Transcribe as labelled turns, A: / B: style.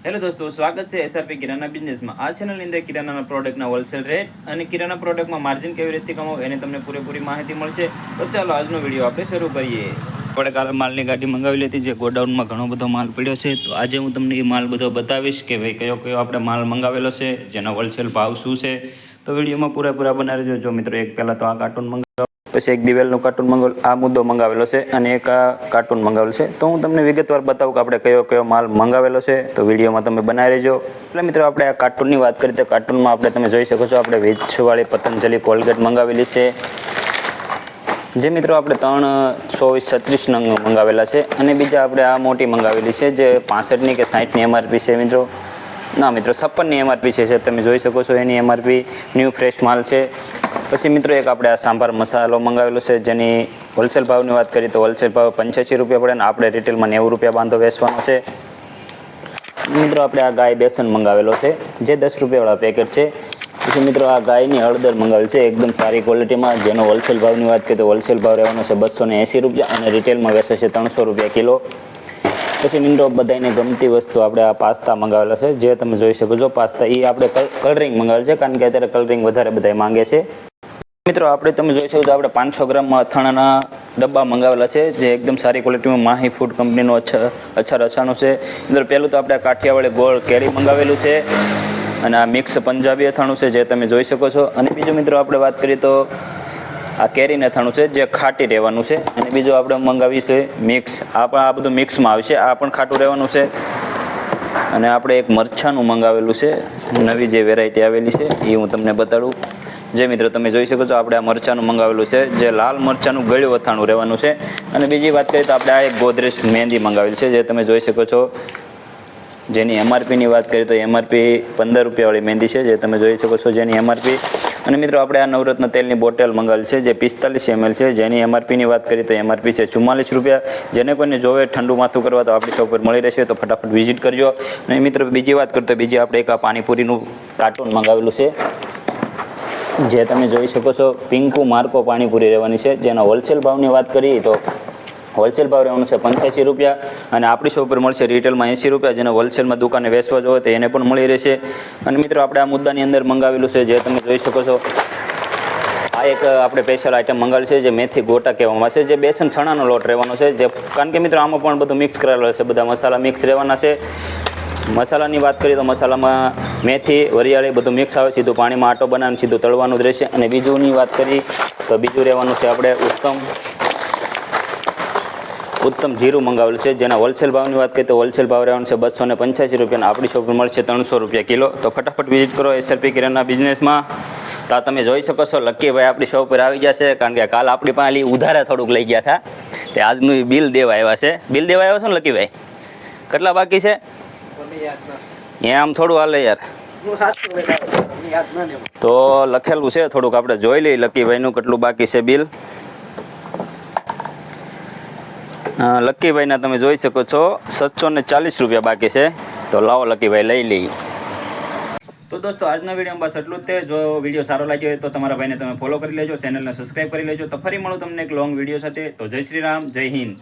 A: Hello દોસ્તો, સ્વાગત છે એસઆરપી કિરાના બિઝનેસમાં। આ ચેનલની અંદર કિરાનાના પ્રોડક્ટના હોલસેલ રેટ અને કિરાના પ્રોડક્ટમાં માર્જિન કેવી રીતે કમાવવું એની તમને પૂરેપૂરી માહિતી મળશે। તો ચાલો આજનો વિડીયો આપણે શરૂ કરીએ। આપણે કાલે માલની ગાડી મંગાવી લીધી, જે ગોડાઉનમાં ઘણો બધો માલ પડ્યો છે। તો આજે હું તમને એ માલ બધો બતાવીશ કે ભાઈ કયો કયો આપણે માલ મંગાવેલો છે, જેનો હોલસેલ ભાવ શું છે। તો વિડીયોમાં પૂરા બનાવી દેજો। જો મિત્રો, એક પહેલાં તો આ કાર્ટૂન મંગાવ, પછી એક દિવેલનું કાર્ટૂન મંગાવેલું, આ મુદ્દો મંગાવેલો છે અને એક આ કાર્ટૂન મંગાવેલું છે। તો હું તમને વિગતવાર બતાવું કે આપણે કયો કયો માલ મંગાવેલો છે। તો વિડીયોમાં તમે બનાવી રહેજો। એટલે મિત્રો, આપણે આ કાર્ટૂનની વાત કરીએ તો કાર્ટૂનમાં આપણે તમે જોઈ શકો છો, આપણે વીજવાળી પતંજલિ કોલગેટ મંગાવેલી છે। જે મિત્રો આપણે 324-36 નંગ મંગાવેલા છે અને બીજા આપણે આ મોટી મંગાવેલી છે, જે 65ની કે 60ની એમઆરપી છે મિત્રો। ના મિત્રો, 56ની એમઆરપી છે, તમે જોઈ શકો છો એની એમઆરપી। ન્યૂ ફ્રેશ માલ છે। પછી મિત્રો, એક આપણે આ સાંભાર મસાલો મંગાવેલો છે, જેની હોલસેલ ભાવની વાત કરીએ તો હોલસેલ ભાવ 85 રૂપિયા પડે અને આપણે રિટેલમાં 90 રૂપિયા બાંધો વેચવાનો છે। મિત્રો, આપણે આ ગાય બેસન મંગાવેલો છે, જે 10 રૂપિયાવાળા પેકેટ છે। પછી મિત્રો, આ ગાયની હળદર મંગાવેલી છે, એકદમ સારી ક્વોલિટીમાં, જેનો હોલસેલ ભાવની વાત કરીએ તો હોલસેલ ભાવ રહેવાનો છે 280 રૂપિયા અને રિટેલમાં વેચે છે 300 રૂપિયા કિલો। પછી મિત્રો, બધાને ગમતી વસ્તુ આપણે આ પાસ્તા મંગાવેલા છે, જે તમે જોઈ શકો છો પાસ્તા। એ આપણે કલરિંગ મંગાવેલ છે, કારણ કે અત્યારે કલરિંગ વધારે બધા માંગે છે। મિત્રો, આપણે તમે જોઈ શકો છો, આપણે 500 ગ્રામમાં અથાણાના ડબ્બા મંગાવેલા છે, જે એકદમ સારી ક્વોલિટીમાં માહી ફૂડ કંપનીનો અચ્છા રચાનું છે। અંદર પહેલું તો આપણે કાઠિયાવાડી ગોળ કેરી મંગાવેલું છે અને આ મિક્સ પંજાબી અથાણું છે, જે તમે જોઈ શકો છો। અને બીજું મિત્રો, આપણે વાત કરીએ તો આ કેરીને અથાણું છે, જે ખાટી રહેવાનું છે। અને બીજું આપણે મંગાવી છે મિક્સ, આ બધું મિક્સમાં આવશે, આ પણ ખાટું રહેવાનું છે। અને આપણે એક મરચાંનું મંગાવેલું છે, નવી જે વેરાયટી આવેલી છે એ હું તમને બતાડું। જે મિત્રો, તમે જોઈ શકો છો, આપણે આ મરચાંનું મંગાવેલું છે, જે લાલ મરચાંનું ગળ્યું અથાણું રહેવાનું છે। અને બીજી વાત કરીએ તો આપણે આ એક ગોદરેજ મહેંદી મંગાવેલી છે, જે તમે જોઈ શકો છો, જેની એમઆરપીની વાત કરીએ તો એમઆરપી 15 રૂપિયાવાળી મહેંદી છે, જે તમે જોઈ શકો છો જેની એમઆરપી। અને મિત્રો, આપણે આ નવરત્ન તેલની બોટલ મંગાવેલી છે, જે 45 ml છે, જેની એમઆરપીની વાત કરીએ તો એમઆરપી છે 44 રૂપિયા। જેને કોઈને જોવે ઠંડુ માથું કરવા તો આપણી શોપ પર મળી રહેશે, તો ફટાફટ વિઝિટ કરજો। અને મિત્રો, બીજી વાત કરતો બીજી આપણે એક આ પાણીપુરીનું કાર્ટૂન મંગાવેલું છે, જે તમે જોઈ શકો છો પિંકુ માર્કો પાણીપુરી રહેવાની છે, જેના હોલસેલ ભાવની વાત કરીએ તો હોલસેલ ભાવ રહેવાનું છે 85 રૂપિયા અને આપણી શોપ પર મળશે રિટેલમાં 80 રૂપિયા। જેને હોલસેલમાં દુકાને વેચવા જોઈએ તો એને પણ મળી રહેશે। અને મિત્રો, આપણે આ મુદ્દાની અંદર મંગાવેલું છે, જે તમે જોઈ શકો છો, આ એક આપણે સ્પેશિયલ આઈટમ મંગાવેલી છે, જે મેથી ગોટા કહેવામાં છે, જે બેસન ચણાનો લોટ રહેવાનો છે, જે કારણ કે મિત્રો આમાં પણ બધું મિક્સ કરેલો છે, બધા મસાલા મિક્સ રહેવાના છે। મસાલાની વાત કરીએ તો મસાલામાં મેથી વરિયાળી બધું મિક્સ આવે, સીધું પાણીમાં આટો બનાવીને સીધું તળવાનું જ રહેશે। અને બીજુંની વાત કરીએ તો બીજું રહેવાનું છે આપણે ઉત્તમ જીરું મંગાવેલું છે, જેના હોલસેલ ભાવની વાત કરીએ તો હોલસેલ ભાવ રહેવાનો છે 285 રૂપિયા, આપણી શોપ પર મળશે 300 રૂપિયા કિલો। તો ફટાફટ વિઝિટ કરો એસઆરપી કિરાના બિઝનેસમાં। તો આ તમે જોઈ શકો છો, લક્કીભાઈ આપણી શોપ પર આવી ગયા છે, કારણ કે કાલ આપણી પાસે ઉધારા થોડુંક લઈ ગયા હતા, તે આજનું બિલ દેવા આવ્યા છે। બિલ દેવા આવ્યા છો ને લક્કીભાઈ? કેટલા બાકી છે? આમ થોડું હાલે યાર, તો લખેલું છે થોડુંક, આપણે જોઈ લઈએ લક્કીભાઈનું કેટલું બાકી છે બિલ। લક્કીભાઈના તમે જોઈ શકો છો 740 રૂપિયા બાકી છે, તો લાવો લક્કીભાઈ લઈ લઈએ। તો દોસ્તો, આજના વિડીયોમાં બસ એટલું જ છે। જો વિડીયો સારો લાગ્યો હોય તો તમારા ભાઈને તમે ફોલો કરી લેજો, ચેનલને સબસ્ક્રાઈબ કરી લેજો। તો ફરી મળું તમને એક લોંગ વિડીયો સાથે। તો જય શ્રી રામ, જય હિન્દ।